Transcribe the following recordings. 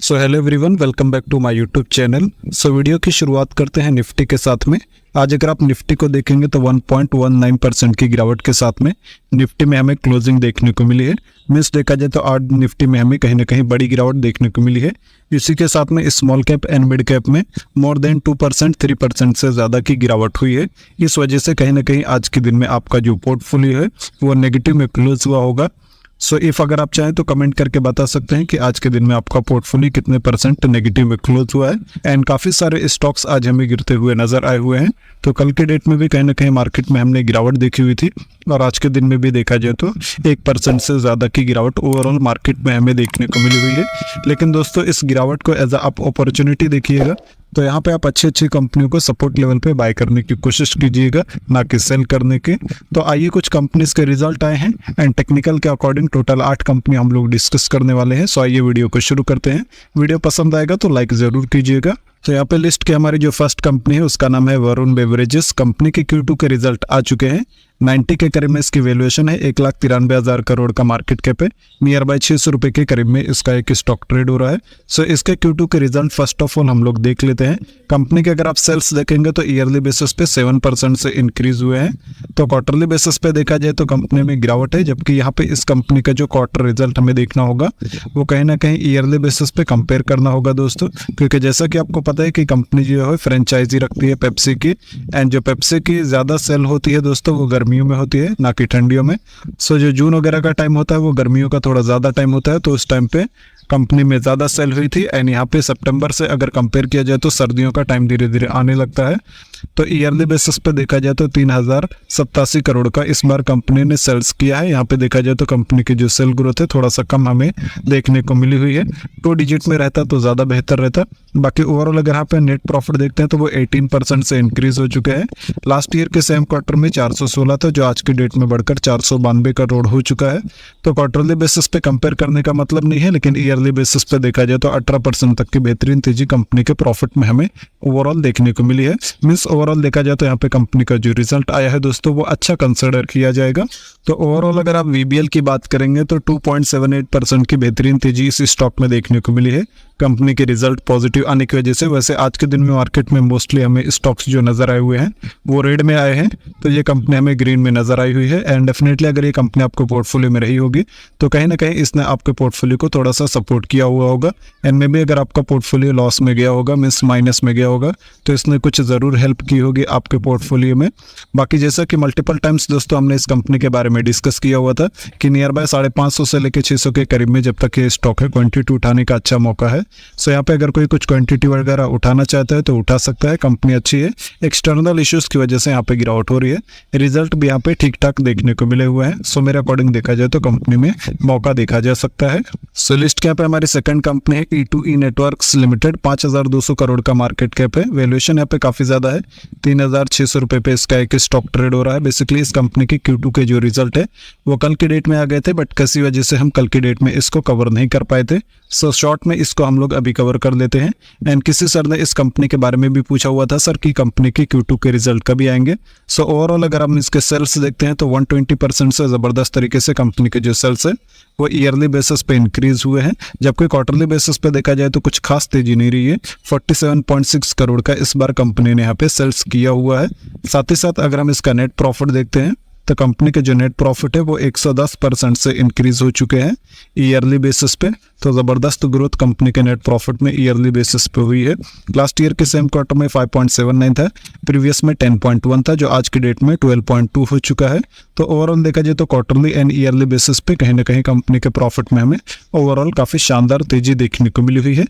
So hello everyone, welcome back to my YouTube channel. So video की शुरुआत करते हैं निफ्टी के साथ में। आज अगर आप निफ्टी को देखेंगे तो 1.19% की गिरावट के साथ में निफ्टी में हमें क्लोजिंग देखने को मिली है। मीन्स देखा जाए तो आज निफ्टी में हमें कहीं ना कहीं बड़ी गिरावट देखने को मिली है। इसी के साथ में small cap and mid cap में मोर देन 2% 3% से ज़्यादा की गिरावट हुई है। इस वजह से कहीं ना कहीं आज के दिन में आपका जो पोर्टफोलियो है वो नेगेटिव में क्लोज हुआ होगा। सो इफ अगर आप चाहें तो कमेंट करके बता सकते हैं कि आज के दिन में आपका पोर्टफोलियो कितने परसेंट नेगेटिव में क्लोज हुआ है। एंड काफ़ी सारे स्टॉक्स आज हमें गिरते हुए नजर आए हुए हैं। तो कल के डेट में भी कहीं ना कहीं मार्केट में हमने गिरावट देखी हुई थी और आज के दिन में भी देखा जाए तो 1% से ज़्यादा की गिरावट ओवरऑल मार्केट में हमें देखने को मिली हुई है। लेकिन दोस्तों, इस गिरावट को एज आप अपॉर्चुनिटी देखिएगा तो यहाँ पे आप अच्छी कंपनियों को सपोर्ट लेवल पे बाय करने की कोशिश कीजिएगा, ना कि सेल करने के। तो आइए कुछ कंपनीज के रिजल्ट आए हैं एंड टेक्निकल के अकॉर्डिंग टोटल 8 कंपनी हम लोग डिस्कस करने वाले हैं। सो आइए वीडियो को शुरू करते हैं। वीडियो पसंद आएगा तो लाइक जरूर कीजिएगा। तो यहाँ पे लिस्ट के हमारी जो फर्स्ट कंपनी है उसका नाम है वरुण बेवरेजेस। कंपनी के Q2 के रिजल्ट आ चुके हैं। 90 के करीब में इसकी वैल्यूएशन है। 1,93,000 करोड़ का मार्केट कैप है। नियर बाय 600 रुपये के करीब में इसका एक स्टॉक ट्रेड हो रहा है। सो इसके Q2 के रिजल्ट फर्स्ट ऑफ ऑल हम लोग देख लेते हैं। कंपनी के अगर आप सेल्स देखेंगे तो ईयरली बेसिस पे 7% से इंक्रीज हुए हैं। तो क्वार्टरली बेसिस पे देखा जाए तो कंपनी में गिरावट है, जबकि यहाँ पे इस कंपनी का जो क्वार्टर रिजल्ट हमें देखना होगा वो कहीं ना कहीं ईयरली बेसिस पे कंपेयर करना होगा दोस्तों। क्योंकि जैसा कि आपको पता है कि कंपनी जो है फ्रेंचाइजी रखती है पेप्सी की, एंड जो पेप्सी की ज़्यादा सेल होती है दोस्तों वो गर्मियों में होती है, ना कि ठंडियों में। सो जो जून वगैरह का टाइम होता है वो गर्मियों का थोड़ा ज़्यादा टाइम होता है, तो उस टाइम पे कंपनी में ज़्यादा सेल हुई थी। एंड यहाँ पे सितंबर से अगर कंपेयर किया जाए तो सर्दियों का टाइम धीरे धीरे आने लगता है। तो ईयरली बेसिस पे देखा जाए तो 3,087 करोड़ का इस बार कंपनी ने सेल्स किया है। यहाँ पे देखा जाए तो कंपनी की जो सेल ग्रोथ है थोड़ा सा कम हमें देखने को मिली हुई है। 2 डिजिट में रहता तो ज़्यादा बेहतर रहता। बाकी ओवरऑल अगर यहाँ पे नेट प्रॉफिट देखते हैं तो वो 18% से इंक्रीज हो चुके हैं। लास्ट ईयर के सेम क्वार्टर में 416 था, जो आज की डेट में बढ़कर 492 करोड़ हो चुका है। तो क्वार्टरली बेसिस पे कंपेयर करने का मतलब नहीं है, लेकिन ईयरली बेसिस पे देखा जाए तो 18% तक की बेहतरीन तेजी कंपनी के प्रॉफिट में हमें ओवरऑल देखने को मिली है। मीन्स ओवरऑल देखा जाए तो यहाँ पे कंपनी का जो रिजल्ट आया है दोस्तों वो अच्छा कंसिडर किया जाएगा। तो ओवरऑल अगर आप VBL की बात करेंगे तो 2.78% की बेहतरीन तेजी इस स्टॉक में देखने को मिली है कंपनी के रिजल्ट पॉजिटिव आने की वजह से। वैसे आज के दिन में मार्केट में मोस्टली हमें स्टॉक्स जो नजर आए हुए हैं वो रेड में आए हैं, तो ये कंपनी हमें ग्रीन में नजर आई हुई है। एंड डेफिनेटली अगर ये कंपनी आपको पोर्टफोलियो में रही होगी तो कहीं ना कहीं इसने आपके पोर्टफोलियो को थोड़ा सा सपोर्ट किया हुआ होगा। एंड मे बी अगर आपका पोर्टफोलियो लॉस में गया होगा, मीन्स माइनस में गया होगा, तो इसने कुछ ज़रूर हेल्प की होगी आपके पोर्टफोलियो में। बाकी जैसा कि मल्टीपल टाइम्स दोस्तों हमने इस कंपनी के बारे में डिस्कस किया हुआ था कि नियर बाय 550 से लेकर 600 के करीब में जब तक ये स्टॉक है क्वांटिटी उठाने का अच्छा मौका है। सो यहाँ पे अगर कोई कुछ क्वांटिटी वगैरह उठाना चाहता है तो उठा सकता है। कंपनी अच्छी है। एक्सटर्नल इश्यूज की वजह से यहाँ पे गिरावट हो रही है। रिजल्ट भी यहाँ पे ठीक ठाक देखने को मिले हुए हैं। सो मेरे अकॉर्डिंग देखा जाए तो कंपनी में मौका देखा जा सकता है। सो लिस्ट के यहाँ पे हमारी सेकंड कंपनी है E2E नेटवर्क्स लिमिटेड। 5,200 करोड़ का मार्केट कैप है। वैल्यूएशन यहाँ पे काफी ज्यादा है। 3,600 रुपए पे इसका एक स्टॉक ट्रेड हो रहा है। बेसिकली इस कंपनी के Q2 के जो रिजल्ट है वो कल की डेट में आ गए थे, बट किसी वजह से हम कल की डेट में इसको कवर नहीं कर पाए थे। सो शॉर्ट में इसको हम लोग अभी कवर कर लेते हैं। एंड किसी सर ने इस कंपनी के बारे में भी पूछा हुआ था, सर की कंपनी के Q2 के रिजल्ट कभी आएंगे। सो ओवरऑल अगर हम इसके सेल्स देखते हैं तो 120% से ज़बरदस्त तरीके से कंपनी के जो सेल्स है वो ईयरली बेसिस पे इंक्रीज हुए हैं, जबकि क्वार्टरली बेसिस पे देखा जाए तो कुछ खास तेजी नहीं रही है। 47.6 करोड़ का इस बार कंपनी ने यहाँ पे सेल्स किया हुआ है। साथ ही साथ अगर हम इसका नेट प्रॉफिट देखते हैं तो कंपनी के जो नेट प्रॉफिट है वो 110% से इंक्रीज हो चुके हैं ईयरली बेसिस पे। तो ज़बरदस्त ग्रोथ कंपनी के नेट प्रॉफिट में ईयरली बेसिस पे हुई है। लास्ट ईयर के सेम क्वार्टर में 5.79 था, प्रीवियस में 10.1 था, जो आज की डेट में 12.2 हो चुका है। तो ओवरऑल देखा जाए तो क्वार्टरली एंड ईयरली बेसिस पे कहीं ना कहीं कंपनी के प्रॉफिट में हमें ओवरऑल काफ़ी शानदार तेजी देखने को मिली हुई है।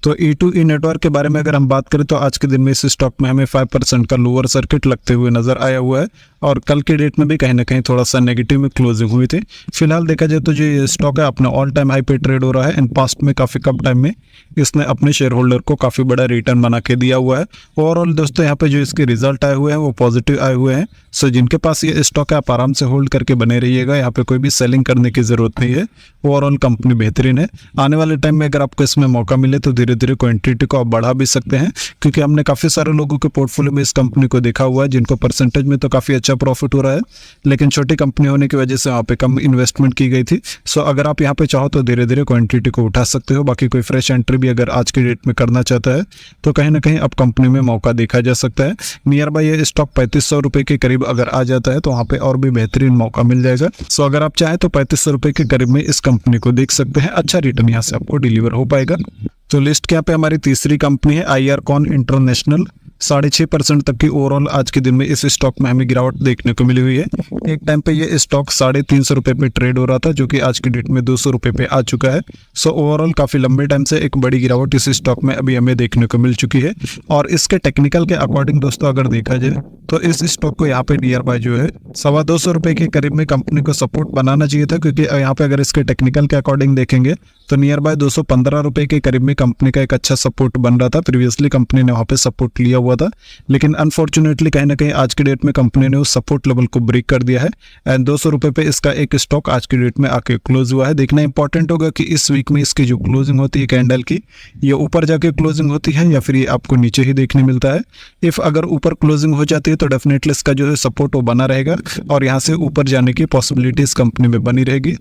तो E2E नेटवर्क के बारे में अगर हम बात करें तो आज के दिन में इस स्टॉक में हमें 5% का लोअर सर्किट लगते हुए नजर आया हुआ है और कल के डेट में भी कहीं ना कहीं थोड़ा सा नेगेटिव में क्लोजिंग हुई थी। फिलहाल देखा जाए तो जो ये स्टॉक है अपने ऑल टाइम हाई पे ट्रेड हो रहा है। एंड पास्ट में काफ़ी कम टाइम में इसने अपने शेयर होल्डर को काफ़ी बड़ा रिटर्न बना के दिया हुआ है। ओवरऑल दोस्तों यहाँ पे जो इसके रिजल्ट आए हुए हैं वो पॉजिटिव आए हुए हैं। सो जिनके पास ये स्टॉक है आप आराम से होल्ड करके बने रहिएगा। यहाँ पे कोई भी सेलिंग करने की ज़रूरत नहीं है। ओवरऑल कंपनी बेहतरीन है। आने वाले टाइम में अगर आपको इसमें मौका मिले तो धीरे धीरे धीरे क्वांटिटी को आप बढ़ा भी सकते हैं, क्योंकि हमने काफ़ी सारे लोगों के पोर्टफोलियो में इस कंपनी को देखा हुआ है जिनको परसेंटेज में तो काफ़ी अच्छा प्रॉफिट हो रहा है, लेकिन छोटी कंपनी होने की वजह से वहाँ पे कम इन्वेस्टमेंट की गई थी। सो अगर आप यहाँ पे चाहो तो धीरे धीरे क्वांटिटी को उठा सकते हो। बाकी कोई फ्रेश एंट्री भी अगर आज की डेट में करना चाहता है तो कहीं ना कहीं अब कंपनी में मौका देखा जा सकता है। नियर बाय ये स्टॉक 3500 रुपये के करीब अगर आ जाता है तो वहाँ पे और भी बेहतरीन मौका मिल जाएगा। सो अगर आप चाहें तो 3500 रुपये के करीब में इस कंपनी को देख सकते हैं, अच्छा रिटर्न यहाँ से आपको डिलीवर हो पाएगा। तो लिस्ट के यहाँ पे हमारी तीसरी कंपनी है IRCON इंटरनेशनल। 6.5% तक की ओवरऑल आज के दिन में इस स्टॉक में हमें गिरावट देखने को मिली हुई है। एक टाइम पे ये स्टॉक 350 रुपये पे ट्रेड हो रहा था, जो कि आज की डेट में 200 रुपये पे आ चुका है। सो ओवरऑल काफ़ी लंबे टाइम से एक बड़ी गिरावट इस स्टॉक में अभी हमें देखने को मिल चुकी है। और इसके टेक्निकल के अकॉर्डिंग दोस्तों अगर देखा जाए तो इस स्टॉक को यहाँ पे नियर बाय जो है 250 रुपये के करीब में कंपनी को सपोर्ट बनाना चाहिए था, क्योंकि यहाँ पे अगर इसके टेक्निकल के अकॉर्डिंग देखेंगे तो नियर बाय 215 रुपये के करीब में कंपनी का एक अच्छा सपोर्ट बन रहा था। प्रीवियसली कंपनी ने वहाँ पे सपोर्ट लिया हुआ था, लेकिन अनफॉर्चुनेटली कहीं ना कहीं आज की डेट में कंपनी ने उस सपोर्ट लेवल को ब्रेक कर दिया है एंड 200 रुपये पे इसका एक स्टॉक आज की डेट में आके क्लोज हुआ है। देखना इंपॉर्टेंट होगा कि इस वीक में इसकी जो क्लोजिंग होती है कैंडल की, ये ऊपर जाके क्लोजिंग होती है या फिर ये आपको नीचे ही देखने मिलता है। इफ अगर ऊपर क्लोजिंग हो जाती है तो डेफिनेटली इसका जो है सपोर्ट वो बना रहेगा और यहाँ से ऊपर जाने की पॉसिबिलिटी इस कंपनी में बनी रहेगी।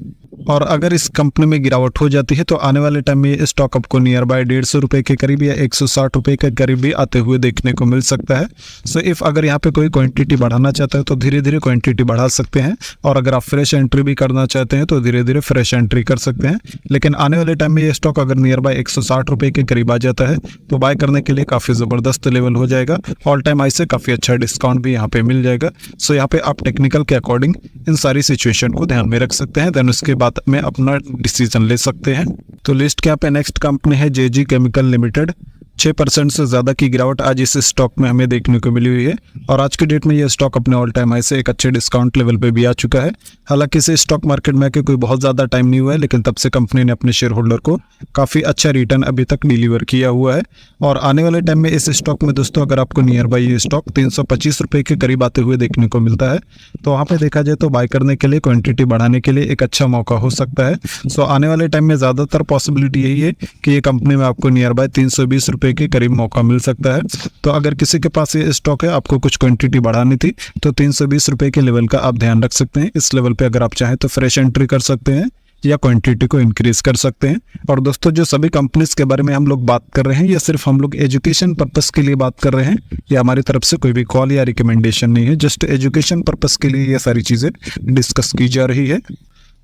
और अगर इस कंपनी में गिरावट हो जाती है तो आने वाले टाइम में ये स्टॉक आपको नियर बाय 150 रुपये के करीब या 160 रुपये के करीब भी आते हुए देखने को मिल सकता है। सो इफ अगर यहाँ पे कोई क्वांटिटी बढ़ाना चाहता है तो धीरे धीरे क्वांटिटी बढ़ा सकते हैं, और अगर आप फ्रेश एंट्री भी करना चाहते हैं तो धीरे धीरे फ्रेश एंट्री कर सकते हैं। लेकिन आने वाले टाइम में ये स्टॉक अगर नियर बाय 160 रुपये के करीब आ जाता है तो बाय करने के लिए काफ़ी ज़बरदस्त लेवल हो जाएगा। ऑल टाइम हाई से काफ़ी अच्छा डिस्काउंट भी यहाँ पे मिल जाएगा। सो यहाँ पे आप टेक्निकल के अकॉर्डिंग इन सारी सिचुएशन को ध्यान में रख सकते हैं, देन उसके बाद में अपना डिसीजन ले सकते हैं। तो लिस्ट के यहाँ पे नेक्स्ट कंपनी है JG केमिकल लिमिटेड। 6% से ज़्यादा की गिरावट आज इस स्टॉक में हमें देखने को मिली हुई है, और आज की डेट में ये स्टॉक अपने ऑल टाइम हाई से एक अच्छे डिस्काउंट लेवल पे भी आ चुका है। हालांकि इसे स्टॉक मार्केट में आके कोई बहुत ज़्यादा टाइम नहीं हुआ है, लेकिन तब से कंपनी ने अपने शेयर होल्डर को काफ़ी अच्छा रिटर्न अभी तक डिलीवर किया हुआ है। और आने वाले टाइम में इस स्टॉक में दोस्तों अगर आपको नियर बाय ये स्टॉक 325 रुपये के करीब आते हुए देखने को मिलता है तो वहाँ पे देखा जाए तो बाय करने के लिए, क्वांटिटी बढ़ाने के लिए एक अच्छा मौका हो सकता है। सो आने वाले टाइम में ज़्यादातर पॉसिबिलिटी यही है कि ये कंपनी में आपको नियर बाय 320 रुपये के करीब मौका मिल सकता है। तो अगर किसी के पास ये स्टॉक है, आपको कुछ क्वांटिटी बढ़ानी थी, तो 320 रुपये के लेवल का आप ध्यान रख सकते हैं। इस लेवल पे अगर आप चाहें तो फ्रेश एंट्री कर सकते हैं या क्वांटिटी को इंक्रीज कर सकते हैं। और दोस्तों जो सभी कंपनीज के बारे में हम लोग बात कर रहे हैं, ये सिर्फ हम लोग एजुकेशन पर्पस के लिए बात कर रहे हैं, या हमारी तरफ से कोई भी कॉल या रिकमेंडेशन नहीं है, जस्ट एजुकेशन पर्पस के लिए ये सारी चीज़ें डिस्कस की जा रही है।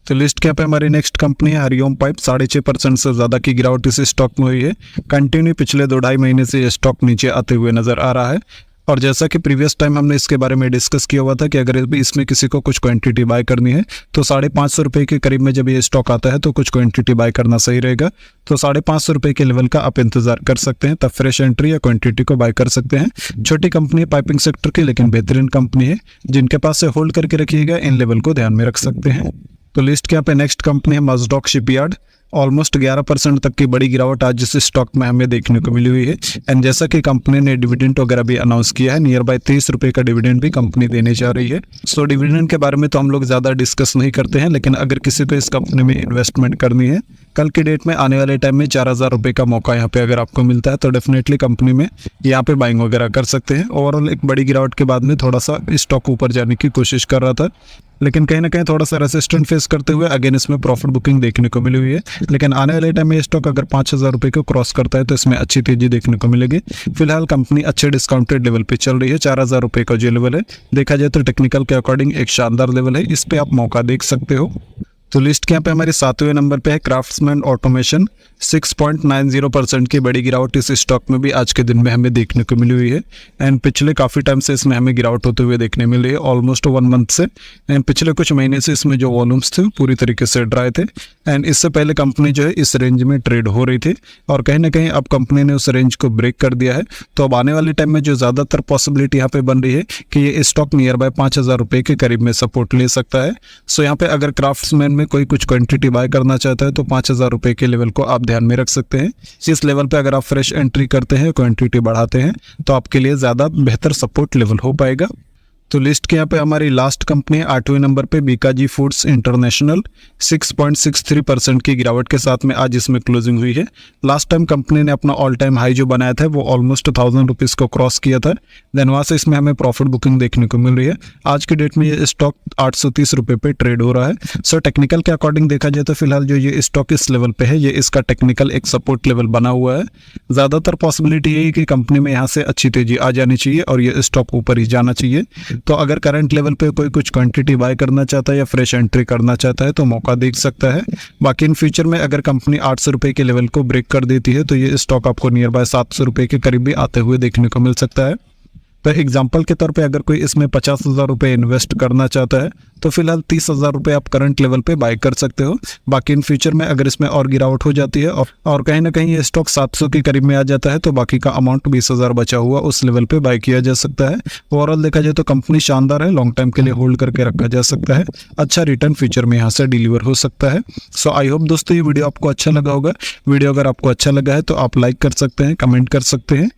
तो लिस्ट के यहाँ पे हमारी नेक्स्ट कंपनी है हरिओम पाइप। 6.5% से ज़्यादा की गिरावट इस स्टॉक में हुई है। कंटिन्यू पिछले 2-2.5 महीने से ये स्टॉक नीचे आते हुए नजर आ रहा है। और जैसा कि प्रीवियस टाइम हमने इसके बारे में डिस्कस किया हुआ था कि अगर इसमें किसी को कुछ क्वांटिटी बाय करनी है तो 550 रुपये के करीब में जब ये स्टॉक आता है तो कुछ क्वांटिटी बाय करना सही रहेगा। तो 550 रुपये के लेवल का आप इंतजार कर सकते हैं, तब फ्रेश एंट्री या क्वांटिटी को बाय कर सकते हैं। छोटी कंपनी है पाइपिंग सेक्टर की, लेकिन बेहतरीन कंपनी है, जिनके पास से होल्ड करके रखिएगा, इन लेवल को ध्यान में रख सकते हैं। तो लिस्ट के यहाँ पे नेक्स्ट कंपनी है मजडॉक शिपयार्ड। ऑलमोस्ट 11% तक की बड़ी गिरावट आज इस स्टॉक में हमें देखने को मिली हुई है। एंड जैसा कि कंपनी ने डिविडेंड वगैरह भी अनाउंस किया है, नियर बाय 30 रुपये का डिविडेंड भी कंपनी देने जा रही है। सो डिविडेंड के बारे में तो हम लोग ज़्यादा डिस्कस नहीं करते हैं, लेकिन अगर किसी को इस कंपनी में इन्वेस्टमेंट करनी है, कल की डेट में आने वाले टाइम में 4000 रुपये का मौका यहाँ पे अगर आपको मिलता है तो डेफिनेटली कंपनी में यहाँ पे बाइंग वगैरह कर सकते हैं। ओवरऑल एक बड़ी गिरावट के बाद में थोड़ा सा स्टॉक ऊपर जाने की कोशिश कर रहा था, लेकिन कहीं ना कहीं थोड़ा सा रेसिस्टेंट फेस करते हुए अगेन इसमें प्रॉफिट बुकिंग देखने को मिली हुई है। लेकिन आने वाले टाइम में स्टॉक अगर 5000 रुपये को क्रॉस करता है तो इसमें अच्छी तेजी देखने को मिलेगी। फिलहाल कंपनी अच्छे डिस्काउंटेड लेवल पे चल रही है। 4000 रुपये का जो लेवल है देखा जाए तो टेक्निकल के अकॉर्डिंग एक शानदार लेवल है, इस पे आप मौका देख सकते हो। तो लिस्ट के यहाँ पे हमारे 7वें नंबर पे है क्राफ्ट्समैन ऑटोमेशन। 6.90% की बड़ी गिरावट इस स्टॉक में भी आज के दिन में हमें देखने को मिली हुई है। एंड पिछले काफ़ी टाइम से इसमें हमें गिरावट होते हुए देखने मिल रही है, ऑलमोस्ट 1 मंथ से। एंड पिछले कुछ महीने से इसमें जो वॉल्यूम्स थे पूरी तरीके से ड्राई थे। एंड इससे पहले कंपनी जो है इस रेंज में ट्रेड हो रही थी, और कहीं ना कहीं अब कंपनी ने उस रेंज को ब्रेक कर दिया है। तो अब आने वाले टाइम में जो ज़्यादातर पॉसिबिलिटी यहाँ पे बन रही है कि ये स्टॉक नियर बाय 5000 रुपये के करीब में सपोर्ट ले सकता है। सो यहाँ पे अगर क्राफ्ट्समैन में कोई कुछ क्वांटिटी बाय करना चाहता है तो 5000 रुपये के लेवल को आप ध्यान में रख सकते हैं। इस लेवल पे अगर आप फ्रेश एंट्री करते हैं, क्वांटिटी बढ़ाते हैं, तो आपके लिए ज़्यादा बेहतर सपोर्ट लेवल हो पाएगा। तो लिस्ट के यहाँ पे हमारी लास्ट कंपनी है 8वें नंबर पे बीकाजी फूड्स इंटरनेशनल 6.63% की गिरावट के साथ में आज इसमें क्लोजिंग हुई है। लास्ट टाइम कंपनी ने अपना ऑल टाइम हाई जो बनाया था वो ऑलमोस्ट 1000 रुपीज़ को क्रॉस किया था। देन वहाँ से इसमें हमें प्रॉफिट बुकिंग देखने को मिल रही है। आज की डेट में ये स्टॉक 830 रुपये पे ट्रेड हो रहा है। सो टेक्निकल के अकॉर्डिंग देखा जाए तो फिलहाल जो ये स्टॉक इस लेवल पे है, ये इसका टेक्निकल एक सपोर्ट लेवल बना हुआ है। ज़्यादातर पॉसिबिलिटी यही कि कंपनी में यहाँ से अच्छी तेजी आ जानी चाहिए और ये स्टॉक ऊपर ही जाना चाहिए। तो अगर करंट लेवल पे कोई कुछ क्वांटिटी बाय करना चाहता है या फ्रेश एंट्री करना चाहता है तो मौका देख सकता है। बाकी इन फ्यूचर में अगर कंपनी 800 रुपये के लेवल को ब्रेक कर देती है तो ये स्टॉक आपको नियर बाय 700 रुपये के करीब भी आते हुए देखने को मिल सकता है। तो एग्जाम्पल के तौर पे अगर कोई इसमें 50,000 रुपये इन्वेस्ट करना चाहता है तो फिलहाल 30,000 रुपये आप करंट लेवल पे बाय कर सकते हो। बाकी इन फ्यूचर में अगर इसमें और गिरावट हो जाती है और कहीं ना कहीं ये स्टॉक 700 के करीब में आ जाता है तो बाकी का अमाउंट 20,000 बचा हुआ उस लेवल पे बाय किया जा सकता है। ओवरऑल देखा जाए तो कंपनी शानदार है, लॉन्ग टाइम के लिए होल्ड करके रखा जा सकता है। अच्छा रिटर्न फ्यूचर में यहाँ से डिलीवर हो सकता है। सो आई होप दोस्तों ये वीडियो आपको अच्छा लगा होगा। वीडियो अगर आपको अच्छा लगा है तो आप लाइक कर सकते हैं, कमेंट कर सकते हैं।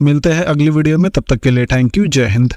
मिलते हैं अगली वीडियो में, तब तक के लिए थैंक यू, जय हिंद।